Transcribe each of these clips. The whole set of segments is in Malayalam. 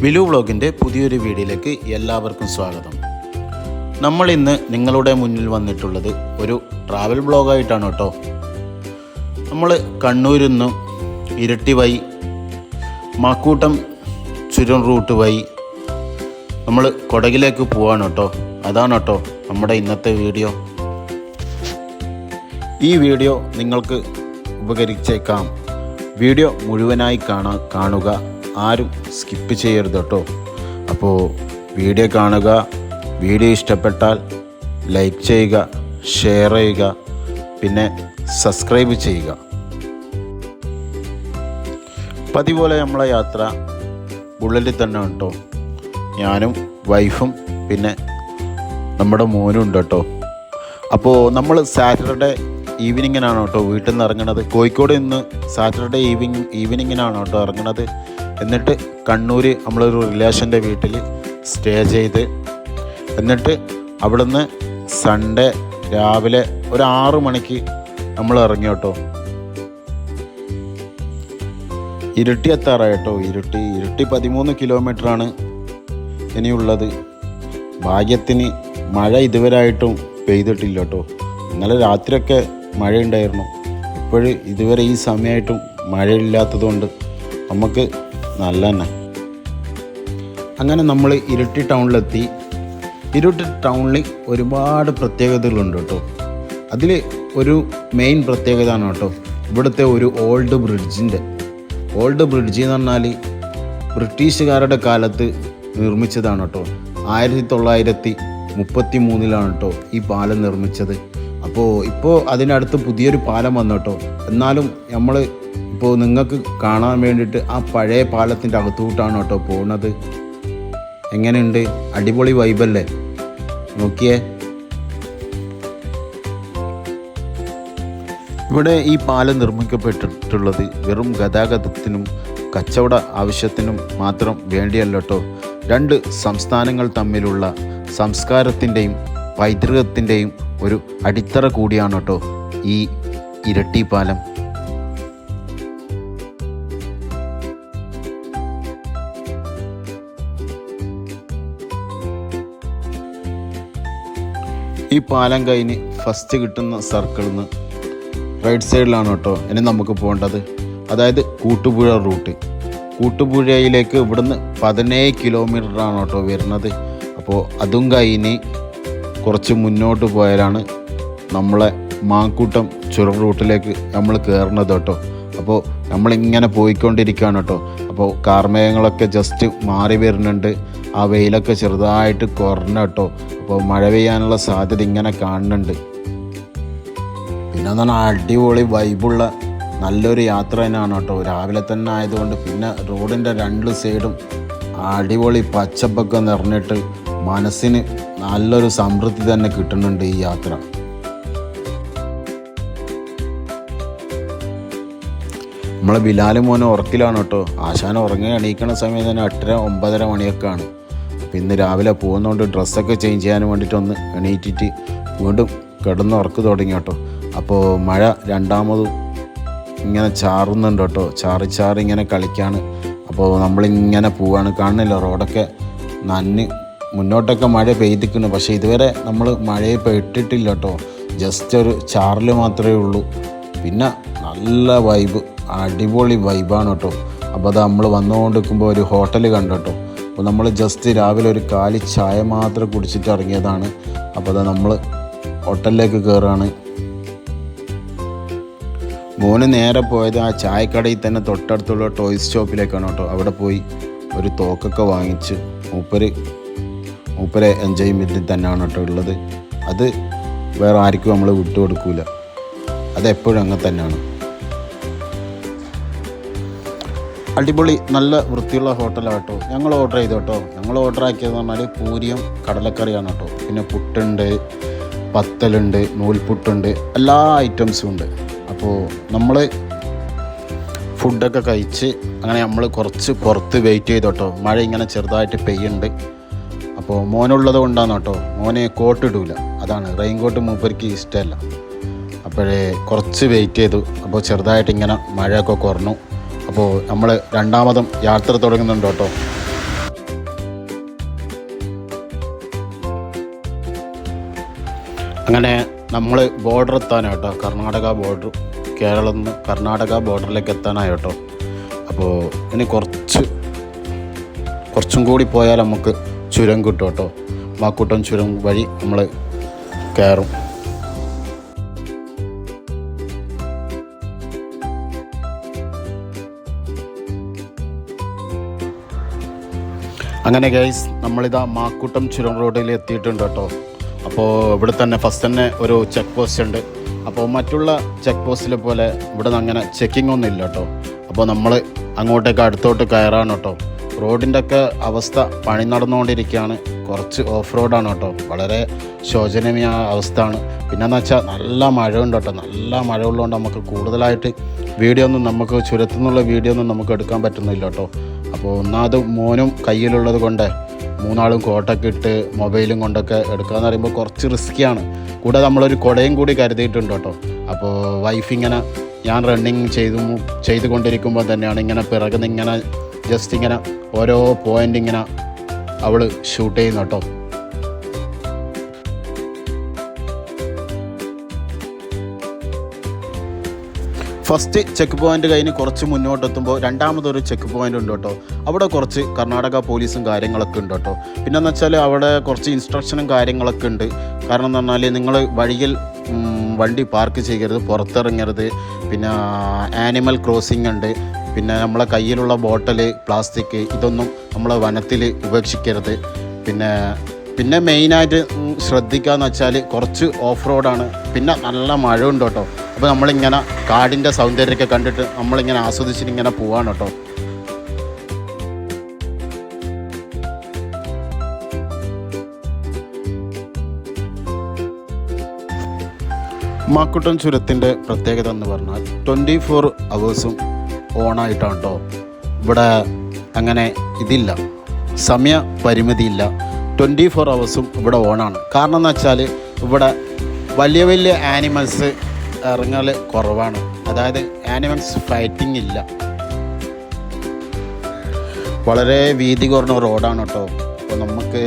ബിലു വ്ളോഗിൻ്റെ പുതിയൊരു വീഡിയോയിലേക്ക് എല്ലാവർക്കും സ്വാഗതം. നമ്മൾ ഇന്ന് നിങ്ങളുടെ മുന്നിൽ വന്നിട്ടുള്ളത് ഒരു ട്രാവൽ ബ്ലോഗായിട്ടാണ് കേട്ടോ. നമ്മൾ കണ്ണൂരിൽ നിന്നും ഇരട്ടി വഴി മാക്കൂട്ടം ചുരം റൂട്ട് വഴി നമ്മൾ കൊടകിലേക്ക് പോവാണ് കേട്ടോ. അതാണ് കേട്ടോ നമ്മുടെ ഇന്നത്തെ വീഡിയോ. ഈ വീഡിയോ നിങ്ങൾക്ക് ഉപകരിച്ചേക്കാം. വീഡിയോ മുഴുവനായി കാണുക, ആരും സ്കിപ്പ് ചെയ്യരുത് കേട്ടോ. അപ്പോൾ വീഡിയോ കാണുക, വീഡിയോ ഇഷ്ടപ്പെട്ടാൽ ലൈക്ക് ചെയ്യുക, ഷെയർ ചെയ്യുക, പിന്നെ സബ്സ്ക്രൈബ് ചെയ്യുക. പതിപോലെ നമ്മളെ യാത്ര ബുള്ളറ്റിൽ തന്നെ കേട്ടോ. ഞാനും വൈഫും പിന്നെ നമ്മുടെ മോനും ഉണ്ട് കേട്ടോ. അപ്പോൾ നമ്മൾ സാറ്റർഡേ ഈവനിങ്ങിനാണ് കേട്ടോ വീട്ടിൽ നിന്ന് ഇറങ്ങണത്. കോഴിക്കോട് നിന്ന് സാറ്റർഡേ ഈവനിങ്ങിനാണ് കേട്ടോ ഇറങ്ങണത്. എന്നിട്ട് കണ്ണൂർ നമ്മളൊരു റിലേഷൻ്റെ വീട്ടിൽ സ്റ്റേ ചെയ്ത് എന്നിട്ട് അവിടുന്ന് സൺഡേ രാവിലെ ഒരു 6 മണിക്ക് നമ്മൾ ഇറങ്ങി കേട്ടോ. ഇരിട്ടി എത്താറായി കേട്ടോ. ഇരിട്ടി 13 കിലോമീറ്ററാണ് ഇനിയുള്ളത്. ഭാഗ്യത്തിന് മഴ ഇതുവരെയായിട്ടും പെയ്തിട്ടില്ല കേട്ടോ. ഇന്നലെ രാത്രിയൊക്കെ മഴയുണ്ടായിരുന്നു. ഇപ്പോഴും ഇതുവരെ ഈ സമയമായിട്ടും മഴയില്ലാത്തതുകൊണ്ട് നമുക്ക് നല്ല തന്നെ. അങ്ങനെ നമ്മൾ ഇരിട്ടി ടൗണിലെത്തി. ഇരിട്ടി ടൗണിൽ ഒരുപാട് പ്രത്യേകതകളുണ്ട് കേട്ടോ. അതിൽ ഒരു മെയിൻ പ്രത്യേകത ആണ് കേട്ടോ ഇവിടുത്തെ ഒരു ഓൾഡ് ബ്രിഡ്ജ് എന്ന് പറഞ്ഞാൽ ബ്രിട്ടീഷുകാരുടെ കാലത്ത് നിർമ്മിച്ചതാണ് കേട്ടോ. 1933 കേട്ടോ ഈ പാലം നിർമ്മിച്ചത്. ഇപ്പോൾ അതിനടുത്ത് പുതിയൊരു പാലം വന്നു കേട്ടോ. എന്നാലും നമ്മൾ ഇപ്പോൾ നിങ്ങൾക്ക് കാണാൻ വേണ്ടിയിട്ട് ആ പഴയ പാലത്തിൻ്റെ അകത്തോട്ടാണ് കേട്ടോ പോകുന്നത്. എങ്ങനെയുണ്ട്? അടിപൊളി വൈബല്ലേ? നോക്കിയേ. ഇവിടെ ഈ പാലം നിർമ്മിക്കപ്പെട്ടിട്ടുള്ളത് വെറും ഗതാഗതത്തിനും കച്ചവട ആവശ്യത്തിനും മാത്രം വേണ്ടിയല്ല കേട്ടോ. 2 സംസ്ഥാനങ്ങൾ തമ്മിലുള്ള സംസ്കാരത്തിൻ്റെയും പൈതൃകത്തിൻ്റെയും ഒരു അടിത്തറ കൂടിയാണ് കേട്ടോ ഈ ഇരട്ടി പാലം. ഈ പാലം കഴിഞ്ഞ് ഫസ്റ്റ് കിട്ടുന്ന സർക്കിളിൽ നിന്ന് റൈറ്റ് സൈഡിലാണ് കേട്ടോ ഇനി നമുക്ക് പോകേണ്ടത്. അതായത് കൂട്ടുപുഴ റൂട്ട്. കൂട്ടുപുഴയിലേക്ക് ഇവിടുന്ന് 17 കിലോമീറ്ററാണ് കേട്ടോ വരുന്നത്. അപ്പോൾ അതും കഴിഞ്ഞ് കുറച്ച് മുന്നോട്ട് പോയാലാണ് നമ്മളെ മാക്കൂട്ടം ചുരം റൂട്ടിലേക്ക് നമ്മൾ കയറുന്നത് കേട്ടോ. അപ്പോൾ നമ്മളിങ്ങനെ പോയിക്കൊണ്ടിരിക്കുകയാണ് കേട്ടോ. അപ്പോൾ കാർമേഘങ്ങളൊക്കെ ജസ്റ്റ് മാറി വരുന്നുണ്ട്. ആ വെയിലൊക്കെ ചെറുതായിട്ട് കുറഞ്ഞ കേട്ടോ. അപ്പോൾ മഴ പെയ്യാനുള്ള സാധ്യത ഇങ്ങനെ കാണുന്നുണ്ട്. പിന്നെ എന്താണ് അടിപൊളി വൈബുള്ള നല്ലൊരു യാത്ര തന്നെയാണ് കേട്ടോ. രാവിലെ തന്നെ ആയതുകൊണ്ട് പിന്നെ റോഡിൻ്റെ 2 സൈഡും അടിപൊളി പച്ചപ്പൊക്കെ നിറഞ്ഞിട്ട് മനസ്സിന് നല്ലൊരു സമൃദ്ധി തന്നെ കിട്ടുന്നുണ്ട് ഈ യാത്ര. നമ്മളെ ബിലാൽ മോനെ ഉറക്കിലാണ് കേട്ടോ. ആശാൻ ഉറങ്ങി എണീക്കണ സമയം തന്നെ 8:30-9:30 മണിയൊക്കെ ആണ്. അപ്പോൾ ഇന്ന് രാവിലെ പോകുന്നതുകൊണ്ട് ഡ്രസ്സൊക്കെ ചേഞ്ച് ചെയ്യാൻ വേണ്ടിയിട്ടൊന്ന് എണീറ്റിട്ട് വീണ്ടും കിടന്ന് ഉറക്ക് തുടങ്ങി കേട്ടോ. അപ്പോൾ മഴ രണ്ടാമതും ഇങ്ങനെ ചാറുന്നുണ്ട് കേട്ടോ. ചാറി ഇങ്ങനെ കളിക്കാണ്. അപ്പോൾ നമ്മളിങ്ങനെ പോവാണ്. കാണുന്നില്ല റോഡൊക്കെ നന്ന് മുന്നോട്ടൊക്കെ മഴ പെയ്തിക്കുന്നു. പക്ഷേ ഇതുവരെ നമ്മൾ മഴയെ പെട്ടിട്ടില്ല കേട്ടോ. ജസ്റ്റ് ഒരു ചാറൽ മാത്രമേ ഉള്ളൂ. പിന്നെ നല്ല വൈബ്, അടിപൊളി വൈബാണ് കേട്ടോ. അപ്പോൾ അത് നമ്മൾ വന്നുകൊണ്ടിരിക്കുമ്പോൾ ഒരു ഹോട്ടൽ കണ്ടു കേട്ടോ. അപ്പോൾ നമ്മൾ ജസ്റ്റ് രാവിലെ ഒരു കാലി ചായ മാത്രം കുടിച്ചിട്ട് ഇറങ്ങിയതാണ്. അപ്പോൾ അത് നമ്മൾ ഹോട്ടലിലേക്ക് കയറുകയാണ്. മോന് നേരെ പോയത് ആ ചായക്കടയിൽ തന്നെ തൊട്ടടുത്തുള്ള ടോയ്സ് ഷോപ്പിലേക്കാണ് കേട്ടോ. അവിടെ പോയി ഒരു തോക്കൊക്കെ വാങ്ങിച്ച് മൂപ്പരെ എൻജോയ്മെൻറ്റിൽ തന്നെയാണ് കേട്ടോ ഉള്ളത്. അത് വേറെ ആർക്കും നമ്മൾ വിട്ടുകൊടുക്കില്ല. അതെപ്പോഴും അങ്ങനെ തന്നെയാണ്. അടിപൊളി നല്ല വൃത്തിയുള്ള ഹോട്ടലാണ് കേട്ടോ. ഞങ്ങൾ ഓർഡർ ചെയ്തു കേട്ടോ. ഞങ്ങൾ ഓർഡർ ആക്കിയതെന്ന് പറഞ്ഞാൽ പൂരിയും കടലക്കറിയാണ് കേട്ടോ. പിന്നെ പുട്ടുണ്ട്, പത്തലുണ്ട്, നൂൽപുട്ടുണ്ട്, എല്ലാ ഐറ്റംസും ഉണ്ട്. അപ്പോൾ നമ്മൾ ഫുഡൊക്കെ കഴിച്ച് അങ്ങനെ നമ്മൾ കുറച്ച് പുറത്ത് വെയിറ്റ് ചെയ്തു കേട്ടോ. മഴ ഇങ്ങനെ ചെറുതായിട്ട് പെയ്യുന്നുണ്ട്. അപ്പോൾ മോനുള്ളത് കൊണ്ടാണ് കേട്ടോ. മോനെ കോട്ട് ഇടൂല, അതാണ് റെയിൻ കോട്ട് മൂപ്പർക്ക് ഇഷ്ടമല്ല. അപ്പോഴേ കുറച്ച് വെയിറ്റ് ചെയ്തു. അപ്പോൾ ചെറുതായിട്ട് ഇങ്ങനെ മഴയൊക്കെ കുറഞ്ഞു. അപ്പോൾ നമ്മൾ രണ്ടാമതും യാത്ര തുടങ്ങുന്നുണ്ട് കേട്ടോ. അങ്ങനെ നമ്മൾ ബോർഡർ എത്താനായിട്ടോ, കർണാടക ബോർഡർ, കേരളം നിന്ന് കർണാടക ബോർഡറിലേക്ക് എത്താനായിട്ടോ. അപ്പോൾ ഇനി കുറച്ചും കൂടി പോയാൽ നമുക്ക് ചുരം കിട്ടും കേട്ടോ. മാക്കൂട്ടം ചുരം വഴി നമ്മൾ കയറും. അങ്ങനെ ഗൈസ് നമ്മളിതാ മാക്കൂട്ടം ചുരം റോഡിൽ എത്തിയിട്ടുണ്ട് കേട്ടോ. അപ്പോൾ ഇവിടെ തന്നെ ഫസ്റ്റ് തന്നെ ഒരു ചെക്ക് പോസ്റ്റ് ഉണ്ട്. അപ്പോൾ മറ്റുള്ള ചെക്ക് പോസ്റ്റിലെ പോലെ ഇവിടെ നിന്ന് അങ്ങനെ ചെക്കിംഗ് ഒന്നും ഇല്ല കേട്ടോ. അപ്പോൾ നമ്മൾ അങ്ങോട്ടേക്ക് അടുത്തോട്ട് കയറാണ് കേട്ടോ. റോഡിൻ്റെ ഒക്കെ അവസ്ഥ പണി നടന്നുകൊണ്ടിരിക്കുകയാണ്. കുറച്ച് ഓഫ് റോഡാണ് കേട്ടോ. വളരെ ശോചനീയ അവസ്ഥയാണ്. പിന്നെയെന്ന് വെച്ചാൽ നല്ല മഴ ഉണ്ട് കേട്ടോ. നല്ല മഴ ഉള്ളതുകൊണ്ട് നമുക്ക് കൂടുതലായിട്ട് വീഡിയോ ഒന്നും നമുക്ക് ചുരത്തുനിന്നുള്ള വീഡിയോ ഒന്നും നമുക്ക് എടുക്കാൻ പറ്റുന്നില്ല കേട്ടോ. അപ്പോൾ ഒന്നാമത് മോനും കയ്യിലുള്ളത് കൊണ്ട് മൂന്നാളും കോട്ടൊക്കെ ഇട്ട് മൊബൈലും കൊണ്ടൊക്കെ എടുക്കാമെന്ന് പറയുമ്പോൾ കുറച്ച് റിസ്ക്കിയാണ്. കൂടെ നമ്മളൊരു കുടയും കൂടി കരുതിയിട്ടുണ്ട് കേട്ടോ. അപ്പോൾ വൈഫ് ഇങ്ങനെ ഞാൻ റണ്ണിങ് ചെയ്തുകൊണ്ടിരിക്കുമ്പോൾ തന്നെയാണ് ഇങ്ങനെ പിറകുന്ന ഇങ്ങനെ ജസ്റ്റ് ഇങ്ങനെ ഓരോ പോയിൻ്റ് ഇങ്ങനെ അവൾ ഷൂട്ട് ചെയ്യുന്നു കേട്ടോ. ഫസ്റ്റ് ചെക്ക് പോയിൻ്റ് കഴിഞ്ഞ് കുറച്ച് മുന്നോട്ടെത്തുമ്പോൾ രണ്ടാമതൊരു ചെക്ക് പോയിൻ്റ് ഉണ്ട് കേട്ടോ. അവിടെ കുറച്ച് കർണാടക പോലീസും കാര്യങ്ങളൊക്കെ ഉണ്ട് കേട്ടോ. പിന്നെയെന്ന് വെച്ചാൽ അവിടെ കുറച്ച് ഇൻസ്ട്രക്ഷനും കാര്യങ്ങളൊക്കെ ഉണ്ട്. കാരണം എന്ന് പറഞ്ഞാൽ നിങ്ങൾ വഴിയിൽ വണ്ടി പാർക്ക് ചെയ്യരുത്, പുറത്തിറങ്ങരുത്. പിന്നെ ആനിമൽ ക്രോസിംഗ് ഉണ്ട്. പിന്നെ നമ്മളെ കയ്യിലുള്ള ബോട്ടൽ, പ്ലാസ്റ്റിക് ഇതൊന്നും നമ്മളെ വനത്തിൽ ഉപേക്ഷിക്കരുത്. പിന്നെ മെയിനായിട്ട് ശ്രദ്ധിക്കാന്ന് വെച്ചാൽ കുറച്ച് ഓഫ് റോഡാണ്. പിന്നെ നല്ല മഴ ഉണ്ട് കേട്ടോ. അപ്പോൾ നമ്മളിങ്ങനെ കാടിൻ്റെ സൗന്ദര്യമൊക്കെ കണ്ടിട്ട് നമ്മളിങ്ങനെ ആസ്വദിച്ചിട്ട് ഇങ്ങനെ പോവാണ് കേട്ടോ. മാക്കൂട്ടം ചുരത്തിൻ്റെ പ്രത്യേകത എന്ന് പറഞ്ഞാൽ 24 hours ഓണായിട്ടാണ് കേട്ടോ. ഇവിടെ അങ്ങനെ ഇതില്ല, സമയ പരിമിതിയില്ല. 24 hours ഇവിടെ ഓണാണ്. കാരണം എന്ന് വെച്ചാൽ ഇവിടെ വലിയ വലിയ ആനിമൽസ് ഇറങ്ങൽ കുറവാണ്. അതായത് ആനിമൽസ് ഫൈറ്റിംഗ് ഇല്ല. വളരെ വീതി കുറഞ്ഞ റോഡാണ് കേട്ടോ. അപ്പോൾ നമുക്ക്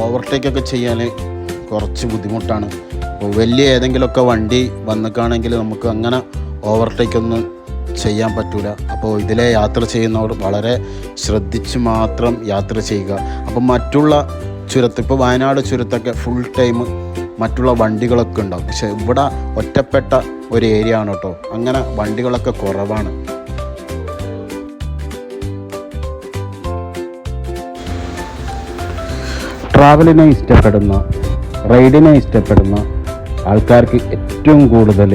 ഓവർടേക്കൊക്കെ ചെയ്യാൻ കുറച്ച് ബുദ്ധിമുട്ടാണ്. അപ്പോൾ വലിയ ഏതെങ്കിലുമൊക്കെ വണ്ടി വന്നിക്കാണെങ്കിൽ നമുക്ക് അങ്ങനെ ഓവർടേക്കൊന്നും ചെയ്യാൻ പറ്റില്ല. അപ്പോൾ ഇതിലെ യാത്ര ചെയ്യുന്നവർ വളരെ ശ്രദ്ധിച്ച് മാത്രം യാത്ര ചെയ്യുക. അപ്പോൾ മറ്റുള്ള ചുരത്ത്, ഇപ്പോൾ വയനാട് ചുരത്തൊക്കെ ഫുൾ ടൈം മറ്റുള്ള വണ്ടികളൊക്കെ ഉണ്ടാവും. പക്ഷേ ഇവിടെ ഒറ്റപ്പെട്ട ഒരു ഏരിയ ആണ് കേട്ടോ. അങ്ങനെ വണ്ടികളൊക്കെ കുറവാണ്. ട്രാവലിനെ ഇഷ്ടപ്പെടുന്ന, റൈഡിനെ ഇഷ്ടപ്പെടുന്ന ആൾക്കാർക്ക് ഏറ്റവും കൂടുതൽ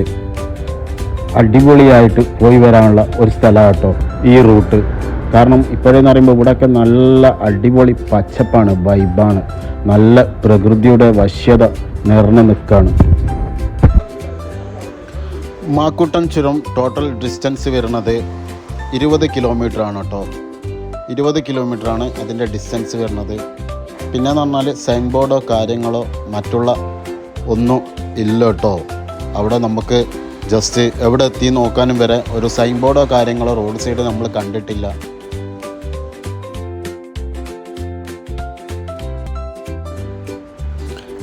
അടിപൊളിയായിട്ട് പോയി വരാനുള്ള ഒരു സ്ഥലമാണ് കേട്ടോ ഈ റൂട്ട്. കാരണം ഇപ്പോഴെന്ന് പറയുമ്പോൾ ഇവിടെയൊക്കെ നല്ല അടിപൊളി പച്ചപ്പാണ്, വൈബാണ്, നല്ല പ്രകൃതിയുടെ വശ്യത നിറഞ്ഞു നിൽക്കുകയാണ്. മാക്കൂട്ടം ചുരം ടോട്ടൽ ഡിസ്റ്റൻസ് വരുന്നത് 20 കിലോമീറ്ററാണ് കേട്ടോ. 20 കിലോമീറ്ററാണ് അതിൻ്റെ ഡിസ്റ്റൻസ് വരുന്നത്. പിന്നെന്ന് പറഞ്ഞാൽ സൈൻ ബോർഡോ കാര്യങ്ങളോ മറ്റുള്ള ഒന്നും ഇല്ല കേട്ടോ. അവിടെ നമുക്ക് ജസ്റ്റ് എവിടെ എത്തി നോക്കാനും വരെ ഒരു സൈൻ ബോർഡോ കാര്യങ്ങളോ റോഡ് സൈഡ് നമ്മൾ കണ്ടിട്ടില്ല.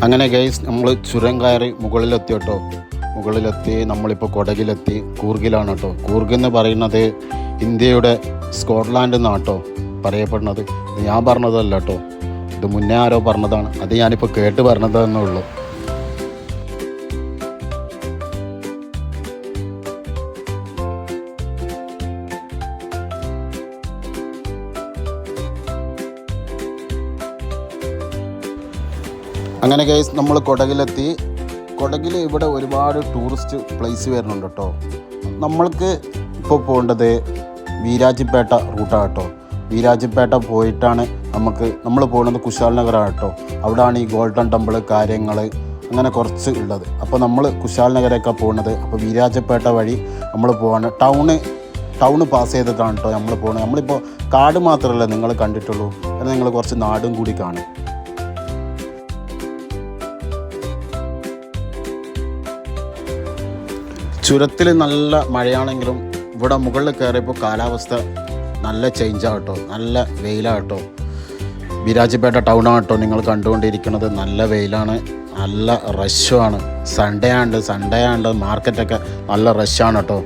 അങ്ങനെ ഗൈസ് നമ്മൾ ചുരം കയറി മുകളിലെത്തി കേട്ടോ. മുകളിലെത്തി നമ്മളിപ്പോൾ കൊടകിലെത്തി. കൂർഗിലാണ് കേട്ടോ. കൂർഗ് എന്ന് പറയുന്നത് ഇന്ത്യയുടെ സ്കോട്ട്ലാൻഡ് എന്നാണ് കേട്ടോ പറയപ്പെടുന്നത്. ഇത് ഞാൻ പറഞ്ഞതല്ല കേട്ടോ, ഇത് മുന്നേ ആരോ പറഞ്ഞതാണ്. അത് ഞാനിപ്പോൾ കേട്ട് പറഞ്ഞതെന്നേ ഉള്ളൂ. അങ്ങനെ ഗൈസ് നമ്മൾ കൊടകിലെത്തി. കൊടകിൽ ഇവിടെ ഒരുപാട് ടൂറിസ്റ്റ് പ്ലേസ് വരുന്നുണ്ട് കേട്ടോ. നമ്മൾക്ക് ഇപ്പോൾ പോകേണ്ടത് വീരാജ്പേട്ട റൂട്ടാണ് കേട്ടോ. വീരാജ്പേട്ട പോയിട്ടാണ് നമ്മൾ പോകുന്നത് കുശാൽ നഗറാണ് കേട്ടോ. അവിടെയാണ് ഈ ഗോൾഡൻ ടെമ്പിൾ കാര്യങ്ങൾ അങ്ങനെ കുറച്ച് ഉള്ളത്. അപ്പോൾ നമ്മൾ കുശാൽ നഗരൊക്കെ പോകുന്നത്. അപ്പോൾ വീരാജ്പേട്ട വഴി നമ്മൾ പോവാണ്. ടൗണ് പാസ് ചെയ്തിട്ടാണ് കേട്ടോ നമ്മൾ പോകുന്നത്. നമ്മളിപ്പോൾ കാട് മാത്രമല്ല നിങ്ങൾ കണ്ടിട്ടുള്ളൂ, എന്നാൽ നിങ്ങൾ കുറച്ച് നാടും കൂടി കാണും. ചുരത്തിൽ നല്ല മഴയാണെങ്കിലും ഇവിടെ മുകളിൽ കയറിയപ്പോൾ കാലാവസ്ഥ നല്ല ചേഞ്ചാണ് കേട്ടോ. നല്ല വെയിലാണ് കേട്ടോ. വിരാജപേട്ട ടൗണാണ് കേട്ടോ നിങ്ങൾ കണ്ടുകൊണ്ടിരിക്കുന്നത്. നല്ല വെയിലാണ്, നല്ല റഷുമാണ്. സൺഡേ ആണ്ട് മാർക്കറ്റൊക്കെ നല്ല റഷാണ് കേട്ടോ.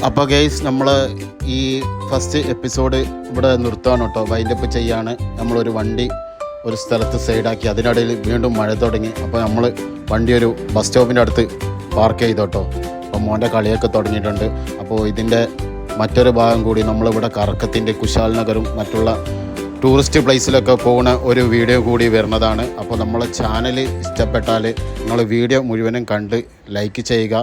അപ്പോൾ ഗൈസ്, നമ്മൾ ഈ ഫസ്റ്റ് എപ്പിസോഡ് ഇവിടെ നിർത്തുകയാണ് കേട്ടോ. വൈൻഡപ്പ് ചെയ്യാണ്. നമ്മളൊരു വണ്ടി ഒരു സ്ഥലത്ത് സൈഡാക്കി, അതിനിടയിൽ വീണ്ടും മഴ തുടങ്ങി. അപ്പോൾ നമ്മൾ വണ്ടി ഒരു ബസ് സ്റ്റോപ്പിൻ്റെ അടുത്ത് പാർക്ക് ചെയ്തു കേട്ടോ. അപ്പോൾ മോൻ്റെ കളിയൊക്കെ തുടങ്ങിയിട്ടുണ്ട്. അപ്പോൾ ഇതിൻ്റെ മറ്റൊരു ഭാഗം കൂടി നമ്മളിവിടെ കറക്കത്തിൻ്റെ കുശാൽ നഗറും മറ്റുള്ള ടൂറിസ്റ്റ് പ്ലേസിലൊക്കെ പോകുന്ന ഒരു വീഡിയോ കൂടി വരുന്നതാണ്. അപ്പോൾ നമ്മളെ ചാനൽ ഇഷ്ടപ്പെട്ടാൽ നിങ്ങൾ വീഡിയോ മുഴുവനും കണ്ട് ലൈക്ക് ചെയ്യുക.